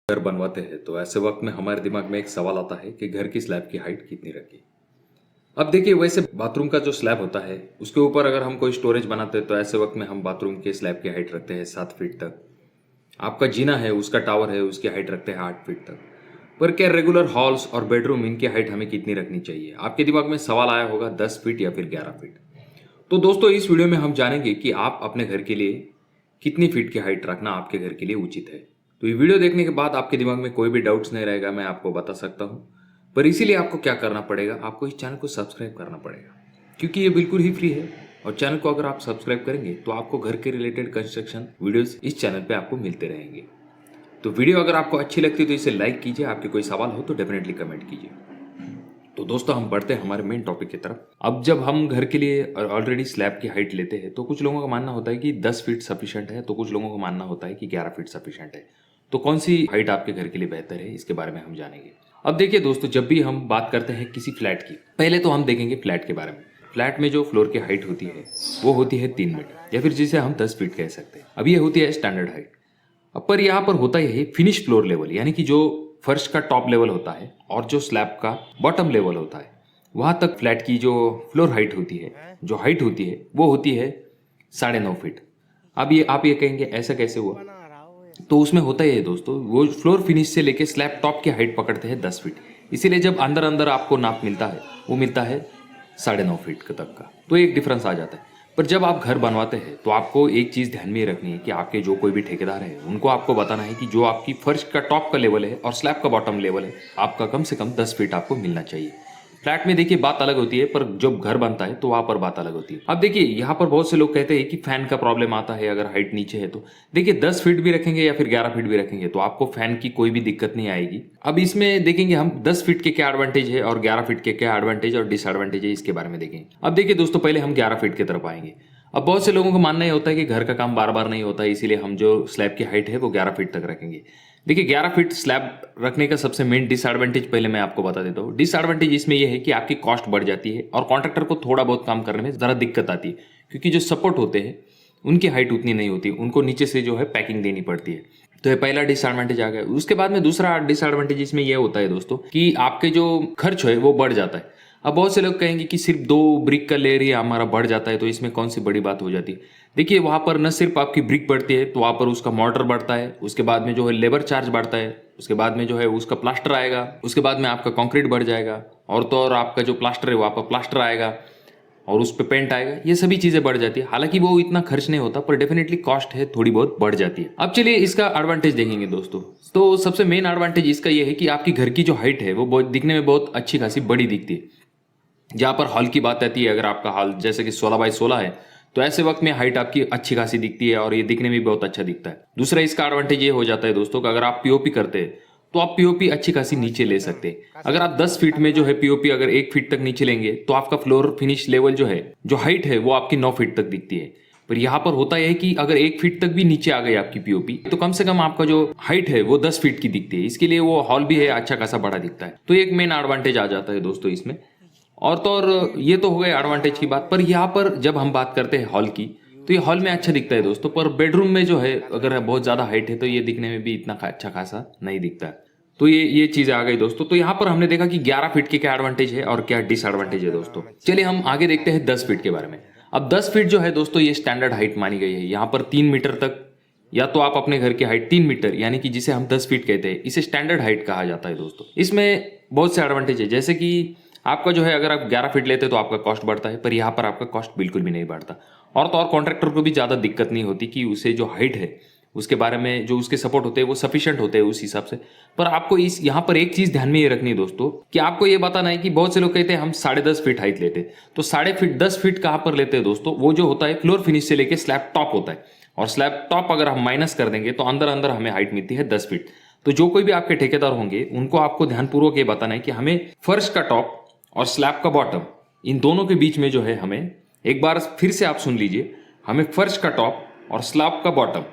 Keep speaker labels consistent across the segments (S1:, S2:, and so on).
S1: घर बनवाते हैं तो ऐसे वक्त में हमारे दिमाग में एक सवाल आता है कि घर की स्लैब की हाइट कितनी रखें। अब देखिए, वैसे बाथरूम का जो स्लैब होता है उसके ऊपर अगर हम कोई स्टोरेज बनाते हैं तो ऐसे वक्त में हम बाथरूम के स्लैब की हाइट रखते हैं 7 फीट तक। आपका जीना है, उसका टावर है, उसकी हाइट रखते हैं 8 फीट तक। पर क्या रेगुलर हॉल्स और बेडरूम, इनकी हाइट हमें कितनी रखनी चाहिए? आपके दिमाग में सवाल आया होगा 10 फीट या फिर 11 फीट। तो दोस्तों, इस वीडियो में हम जानेंगे कि आप अपने घर के लिए कितनी फीट की हाइट रखना आपके घर के लिए उचित है। तो ये वीडियो देखने के बाद आपके दिमाग में कोई भी डाउट्स नहीं रहेगा, मैं आपको बता सकता हूँ। पर इसीलिए आपको क्या करना पड़ेगा, आपको इस चैनल को सब्सक्राइब करना पड़ेगा, क्योंकि ये बिल्कुल ही फ्री है। और चैनल को अगर आप सब्सक्राइब करेंगे तो आपको घर के रिलेटेड कंस्ट्रक्शन वीडियोस इस चैनल पे आपको मिलते रहेंगे। तो वीडियो अगर आपको अच्छी लगती है तो इसे लाइक कीजिए, आपके कोई सवाल हो तो डेफिनेटली कमेंट कीजिए। तो दोस्तों, हम बढ़ते हैं हमारे मेन टॉपिक की तरफ। अब जब हम घर के लिए ऑलरेडी स्लैब की हाइट लेते हैं तो कुछ लोगों का मानना होता है कि 10 फीट सफिशिएंट है, तो कुछ लोगों का मानना होता है कि 11 फीट सफिशिएंट है। तो कौन सी हाइट आपके घर के लिए बेहतर है, इसके बारे में हम जानेंगे। अब देखिए दोस्तों, जब भी हम बात करते हैं किसी फ्लैट की, पहले तो हम देखेंगे फ्लैट के बारे में। फ्लैट में जो फ्लोर की हाइट होती है वो होती है 3 मीटर, या फिर जिसे हम 10 फीट कह सकते हैं। अब ये होती है स्टैंडर्ड हाइट। अब पर यहाँ पर होता है फिनिश फ्लोर लेवल, यानी कि जो फर्श का टॉप लेवल होता है और जो स्लैब का बॉटम लेवल होता है, वहां तक फ्लैट की जो फ्लोर हाइट होती है, जो हाइट होती है, वो होती है 9.5 फीट। अब ये आप ये कहेंगे ऐसा कैसे हुआ? तो उसमें होता ही है दोस्तों, वो फ्लोर फिनिश से लेके स्लैब टॉप की हाइट पकड़ते हैं 10 फीट। इसीलिए जब अंदर अंदर आपको नाप मिलता है वो मिलता है 9.5 फीट तक का। तो एक डिफरेंस आ जाता है। पर जब आप घर बनवाते हैं तो आपको एक चीज़ ध्यान में रखनी है कि आपके जो कोई भी ठेकेदार है उनको आपको बताना है कि जो आपकी फर्श का टॉप का लेवल है और स्लैब का बॉटम लेवल है, आपका कम से कम 10 फीट आपको मिलना चाहिए। फ्लैट में देखिए बात अलग होती है, पर जब घर बनता है तो वहां पर बात अलग होती है। अब देखिए, यहाँ पर बहुत से लोग कहते हैं कि फैन का प्रॉब्लम आता है अगर हाइट नीचे है तो। देखिए, 10 फीट भी रखेंगे या फिर 11 फीट भी रखेंगे तो आपको फैन की कोई भी दिक्कत नहीं आएगी। अब इसमें देखेंगे हम 10 फीट के क्या एडवांटेज है और 11 फीट के क्या एडवांटेज और डिसएडवांटेज है, इसके बारे में देखेंगे। अब देखिए दोस्तों, पहले हम 11 फीट की तरफ आएंगे। अब बहुत से लोगों का मानना ये होता है कि घर का काम बार बार नहीं होता है, इसीलिए हम जो स्लैब की हाइट है वो 11 फीट तक रखेंगे। देखिए, 11 फीट स्लैब रखने का सबसे मेन डिसएडवांटेज पहले मैं आपको बता देता हूँ। डिसएडवांटेज इसमें यह है कि आपकी कॉस्ट बढ़ जाती है और कॉन्ट्रैक्टर को थोड़ा बहुत काम करने में ज़रा दिक्कत आती है, क्योंकि जो सपोर्ट होते हैं उनकी हाइट उतनी नहीं होती, उनको नीचे से जो है पैकिंग देनी पड़ती है। तो ये पहला डिसएडवांटेज आ गया। उसके बाद में दूसरा डिसएडवांटेज इसमें यह होता है दोस्तों कि आपके जो खर्च है वो बढ़ जाता है। अब बहुत से लोग कहेंगे कि सिर्फ 2 ब्रिक का लेयर ही हमारा बढ़ जाता है, तो इसमें कौन सी बड़ी बात हो जाती है। देखिए, वहां पर न सिर्फ आपकी ब्रिक बढ़ती है, तो वहां पर उसका मॉर्टर बढ़ता है, उसके बाद में जो है लेबर चार्ज बढ़ता है, उसके बाद में जो है उसका प्लास्टर आएगा, उसके बाद में आपका कंक्रीट बढ़ जाएगा, और तो और आपका जो प्लास्टर है वहां पर प्लास्टर आएगा और उस पर पेंट आएगा। ये सभी चीजें बढ़ जाती है। हालांकि वो इतना खर्च नहीं होता, पर डेफिनेटली कॉस्ट है थोड़ी बहुत बढ़ जाती है। अब चलिए इसका एडवांटेज देखेंगे दोस्तों। तो सबसे मेन एडवांटेज इसका ये है कि आपकी घर की जो हाइट है वो बहुत दिखने में बहुत अच्छी खासी बड़ी दिखती है। जहां पर हॉल की बात आती है, अगर आपका हॉल जैसे कि 16x16 है तो ऐसे वक्त में हाइट आपकी अच्छी खासी दिखती है और ये दिखने में भी बहुत अच्छा दिखता है। दूसरा इसका एडवांटेज ये हो जाता है दोस्तों कि अगर आप पीओपी करते हैं तो आप पीओपी अच्छी खासी नीचे ले सकते हैं। अगर आप 10 फीट में जो है पीओपी अगर 1 फीट तक नीचे लेंगे तो आपका फ्लोर फिनिश लेवल जो है, जो हाइट है, वो आपकी 9 फीट तक दिखती है। पर यहाँ पर होता है कि अगर 1 फीट तक भी नीचे आ गई आपकी पीओपी तो कम से कम आपका जो हाइट है वो 10 फीट की दिखती है। इसके लिए वो हॉल भी है अच्छा खासा बड़ा दिखता है। तो एक मेन एडवांटेज आ जाता है दोस्तों इसमें। और तो और ये तो हो गए एडवांटेज की बात। पर यहाँ पर जब हम बात करते हैं हॉल की, तो ये हॉल में अच्छा दिखता है दोस्तों, पर बेडरूम में जो है अगर बहुत ज्यादा हाइट है तो ये दिखने में भी इतना अच्छा खासा नहीं दिखता है। तो ये चीजें आ गई दोस्तों। तो यहाँ पर हमने देखा कि 11 फीट के क्या एडवांटेज है और क्या डिसएडवांटेज है दोस्तों। चलिए हम आगे देखते हैं 10 फीट के बारे में। अब 10 फीट जो है दोस्तों, ये स्टैंडर्ड हाइट मानी गई है। यहाँ पर 3 मीटर तक, या तो आप अपने घर की हाइट 3 मीटर, यानी कि जिसे हम 10 फीट कहते हैं, इसे स्टैंडर्ड हाइट कहा जाता है दोस्तों। इसमें बहुत से एडवांटेज है, जैसे कि आपका जो है अगर आप 11 फीट लेते तो आपका कॉस्ट बढ़ता है, पर यहाँ पर आपका कॉस्ट बिल्कुल भी नहीं बढ़ता। और तो और कॉन्ट्रैक्टर को भी ज़्यादा दिक्कत नहीं होती कि उसे जो हाइट है उसके बारे में जो उसके सपोर्ट होते हैं वो सफिशिएंट होते हैं उस हिसाब से। पर आपको इस यहाँ पर एक चीज़ ध्यान में ये रखनी है दोस्तों कि आपको ये बताना है कि बहुत से लोग कहते हैं हम 10.5 फीट हाइट लेते हैं, तो 10.5 फीट कहाँ पर लेते हैं दोस्तों? वो जो होता है फ्लोर फिनिश से लेके स्लैब टॉप होता है, और स्लैब टॉप अगर हम माइनस कर देंगे तो अंदर अंदर हमें हाइट मिलती है 10 फीट। तो जो कोई भी आपके ठेकेदार होंगे उनको आपको ध्यानपूर्वक ये बताना है कि हमें फर्श का टॉप और स्लैब का बॉटम, इन दोनों के बीच में जो है हमें, एक बार फिर से आप सुन लीजिए, हमें फर्श का टॉप और स्लैब का बॉटम,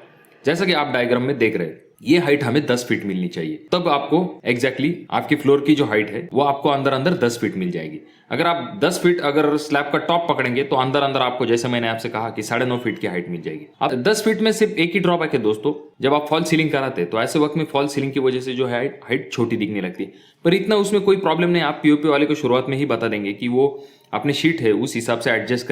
S1: जैसा कि आप डायग्राम में देख रहे हैं, ये हाइट हमें 10 फीट मिलनी चाहिए, तब आपको एग्जैक्टली आपकी फ्लोर की जो हाइट है वो आपको अंदर अंदर 10 फीट मिल जाएगी। अगर आप 10 फीट अगर स्लैब का टॉप पकड़ेंगे तो अंदर अंदर आपको, जैसे मैंने आपसे कहा कि 9.5 फीट की हाइट मिल जाएगी। अब 10 फीट में सिर्फ एक ही ड्रॉबैक है दोस्तों, जब आप फॉल सीलिंग कराते हैं तो ऐसे वक्त में फॉल सीलिंग की वजह से जो है हाइट छोटी दिखने लगती है, पर इतना उसमें कोई प्रॉब्लम नहीं। आप पीओपी वाले को शुरुआत में ही बता देंगे कि वो अपनी शीट है उस हिसाब से एडजस्ट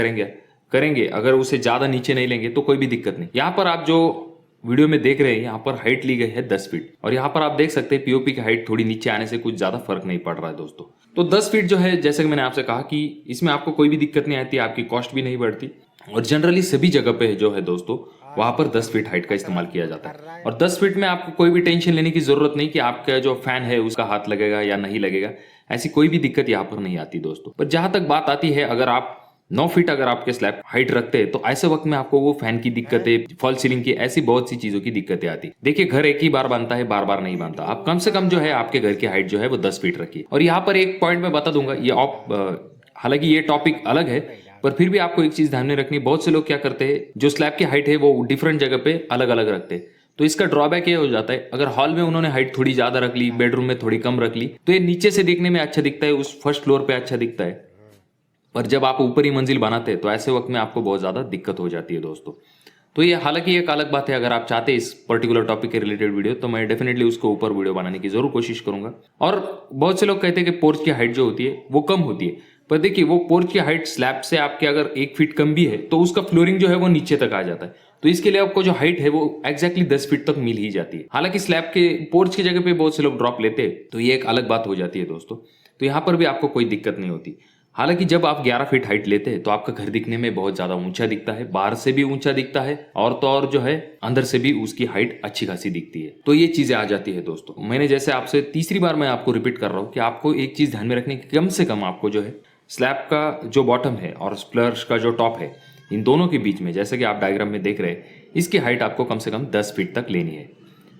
S1: करेंगे। अगर उसे ज्यादा नीचे नहीं लेंगे तो कोई भी दिक्कत नहीं। यहाँ पर आप जो वीडियो में देख रहे हैं यहाँ पर हाइट ली गई है 10 फीट, और यहाँ पर आप देख सकते हैं पीओपी की हाइट थोड़ी नीचे आने से कुछ ज्यादा फर्क नहीं पड़ रहा है दोस्तों। तो 10 फीट जो है, जैसे कि मैंने आपसे कहा कि इसमें आपको कोई भी दिक्कत नहीं आती, आपकी कॉस्ट भी नहीं बढ़ती, और जनरली सभी जगह पे जो है दोस्तों वहां पर 10 फीट हाइट का इस्तेमाल किया जाता है। और 10 फीट में आपको कोई भी टेंशन लेने की जरूरत नहीं कि आपका जो फैन है उसका हाथ लगेगा या नहीं लगेगा, ऐसी कोई भी दिक्कत यहाँ पर नहीं आती दोस्तों। पर जहां तक बात आती है, अगर आप 9 फीट अगर आपके स्लैब हाइट रखते हैं तो ऐसे वक्त में आपको वो फैन की दिक्कतें, फॉल सीलिंग की, ऐसी बहुत सी चीजों की दिक्कतें आती। देखिए, घर एक ही बार बनता है, बार बार नहीं बनता। आप कम से कम जो है आपके घर की हाइट जो है वो 10 फीट रखिए। और यहाँ पर एक पॉइंट मैं बता दूंगा, ये हालांकि ये टॉपिक अलग है, पर फिर भी आपको एक चीज ध्यान में रखनी, बहुत से लोग क्या करते हैं, जो स्लैब की हाइट है वो डिफरेंट जगह पे अलग अलग रखते हैं। तो इसका ड्रॉबैक ये हो जाता है, अगर हॉल में उन्होंने हाइट थोड़ी ज्यादा रख ली, बेडरूम में थोड़ी कम रख ली, तो ये नीचे से देखने में अच्छा दिखता है, उस फर्स्ट फ्लोर पे अच्छा दिखता है, पर जब आप ऊपरी मंजिल बनाते हैं तो ऐसे वक्त में आपको बहुत ज्यादा दिक्कत हो जाती है दोस्तों। तो ये हालांकि एक अलग बात है, अगर आप चाहते हैं इस पर्टिकुलर टॉपिक के रिलेटेड वीडियो तो मैं डेफिनेटली उसको ऊपर वीडियो बनाने की जरूर कोशिश करूंगा। और बहुत से लोग कहते हैं कि पोर्च की हाइट जो होती है वो कम होती है, पर देखिए वो पोर्च की हाइट स्लैब से आपके अगर 1 फीट कम भी है तो उसका फ्लोरिंग जो है वो नीचे तक आ जाता है, तो इसके लिए आपको जो हाइट है वो एग्जैक्टली 10 फीट तक मिल ही जाती है। हालांकि स्लैब के पोर्च की जगह पे बहुत से लोग ड्रॉप लेते हैं, तो ये एक अलग बात हो जाती है दोस्तों। तो यहाँ पर भी आपको कोई दिक्कत नहीं होती। हालांकि जब आप 11 फीट हाइट लेते हैं तो आपका घर दिखने में बहुत ज्यादा ऊंचा दिखता है, बाहर से भी ऊंचा दिखता है, और तो और जो है अंदर से भी उसकी हाइट अच्छी खासी दिखती है। तो ये चीजें आ जाती है दोस्तों। मैंने जैसे आपसे तीसरी बार मैं आपको रिपीट कर रहा हूँ कि आपको एक चीज ध्यान में रखनी है, कम से कम आपको जो है स्लैब का जो बॉटम है और स्प्लर्स का जो टॉप है, इन दोनों के बीच में, जैसे कि आप डायग्राम में देख रहे हैं, इसकी हाइट आपको कम से कम 10 फीट तक लेनी है,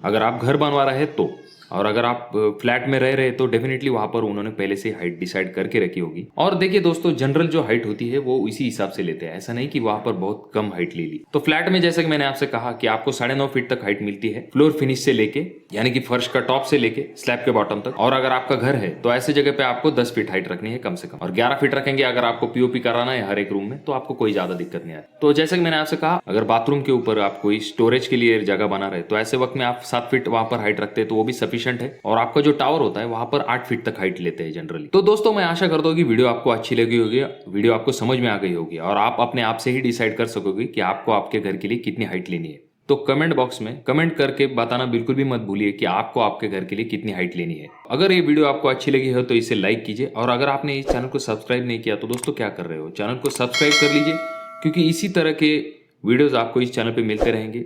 S1: अगर आप घर बनवा रहे हैं तो। और अगर आप फ्लैट में रह रहे तो डेफिनेटली वहां पर उन्होंने पहले से हाइट डिसाइड करके रखी होगी। और देखिए दोस्तों, जनरल जो हाइट होती है वो इसी हिसाब से लेते हैं, ऐसा नहीं कि वहां पर बहुत कम हाइट ले ली। तो फ्लैट में जैसे कि मैंने आपसे कहा कि आपको 9.5 फीट तक हाइट मिलती है फ्लोर फिनिश से लेके, यानी कि फर्श का टॉप से लेके स्लैब के बॉटम तक। और अगर आपका घर है तो ऐसे जगह पे आपको 10 फीट हाइट रखनी है कम से कम, और 11 फीट रखेंगे अगर आपको पीओपी कराना है हर एक रूम में, तो आपको कोई ज्यादा दिक्कत नहीं आती। तो जैसे कि मैंने आपसे कहा, अगर बाथरूम के ऊपर आप कोई स्टोरेज के लिए जगह बना रहे तो ऐसे वक्त में आप 7 फीट वहां पर हाइट रखते हैं तो वो भी सफिशिएंट है। और आपका जो टावर होता है वहां पर 8 फीट तक हाइट लेते हैं जनरली। तो दोस्तों, मैं आशा करता हूँ कि वीडियो आपको अच्छी लगी होगी, वीडियो आपको समझ में आ गई होगी, और आप अपने आप से ही डिसाइड कर सकोगे कि आपको आपके घर के लिए कितनी हाइट लेनी है। तो कमेंट बॉक्स में कमेंट करके बताना बिल्कुल भी मत भूलिए कि आपको आपके घर के लिए कितनी हाइट लेनी है। अगर ये वीडियो आपको अच्छी लगी हो तो इसे लाइक कीजिए, और अगर आपने इस चैनल को सब्सक्राइब नहीं किया तो दोस्तों क्या कर रहे हो, चैनल को सब्सक्राइब कर लीजिए, क्योंकि इसी तरह के वीडियोज आपको इस चैनल पर मिलते रहेंगे,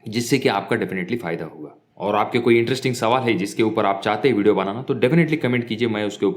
S1: जिससे कि आपका डेफिनेटली फायदा होगा। और आपके कोई इंटरेस्टिंग सवाल है जिसके ऊपर आप चाहते हैं वीडियो बनाना तो डेफिनेटली कमेंट कीजिए, मैं उसके ऊपर